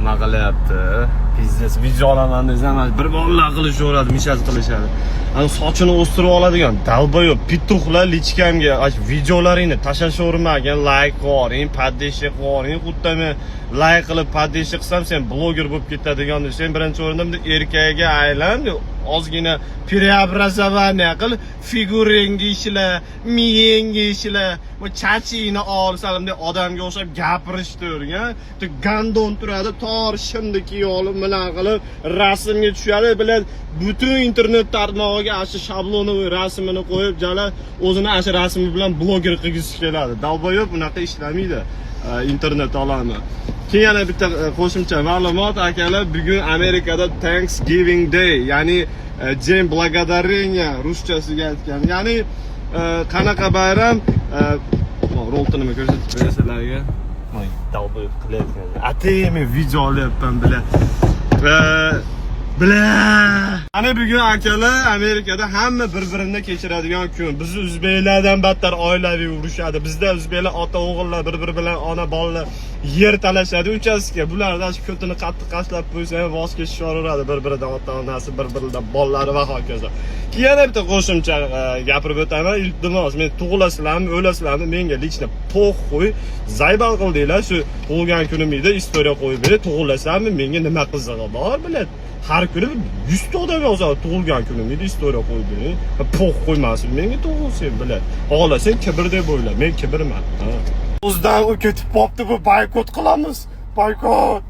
nima qilyapti? Biznes video olaman desam, bir bolalar qilishaveradi, mishaz qilishadi. Ani sochini o'stirib oladigan dalboyob pituxlar lichkamga videolaringni tashlashvermagin, like qo'ying, paddeshi qo'ying, xuddi men like qilib paddeshi qilsam sen bloger bo'lib ketadigan, sen birinchi o'rinda erkakga aylan, ozgina preobrazovание qil, figurengi ishla, miyengi ishla, bu chachini ol, salimda odamga o'xshab gapirishni o'rgan. Gandon turadi, tor shimni kiyib olib, bilan qilib rasmga tushadi, bilan butun internet tarmog'iga ashi shablonoviy rasmini qo'yib, jala o'zini ashi rasmi bilan bloger qilgisi keladi. Dalboyob bunaqa ishlamaydi internet olami. Keyin yana bitta qo'shimcha ma'lumot, akalar, bugun Amerikada Thanksgiving Day, ya'ni День благодарения ruschasiga aytgan. Ya'ni qanaqa bayram? Roltinimni ko'rsatib bersalarga. Voy, dalboyob qilyapman. Ataymi video olyapman bilan. Ana bugun akalar Amerikada hamma bir-birini kechiradigan kun. Biz o'zbeklardan battar oilaviy urushadi. Bizda o'zbeklar ota o'g'illar bir-biri bilan ona bolalar yer talashadi uchastka. Bularda shu ko'tini qattiq qashlab qo'ysa, voz kechishaveradi bir-biridan ota-onasi, bir-biridan bolalari va hokazo. Yana bitta qo'shimcha gapirib o'taman. Iltimos, men tug'ilasizlarmi, o'lasizlarmi, menga lichna po'xo'y, zaybal qildinglar. Shu tug'ilgan kunimda istoriya qo'yib bering, tug'ilasizlarmi, menga nima qizig'i bor, biladi. Har kuni 100 ta odam yozadi, tug'ilgan kunimda istoriya qo'yib bering. Po'x qo'ymasin, menga tug'ilsin, biladi. O'g'la, sen kibr deb o'yla, men kibrman. O'zdan u ketib qopti, bu boykot qilamiz. Boykot.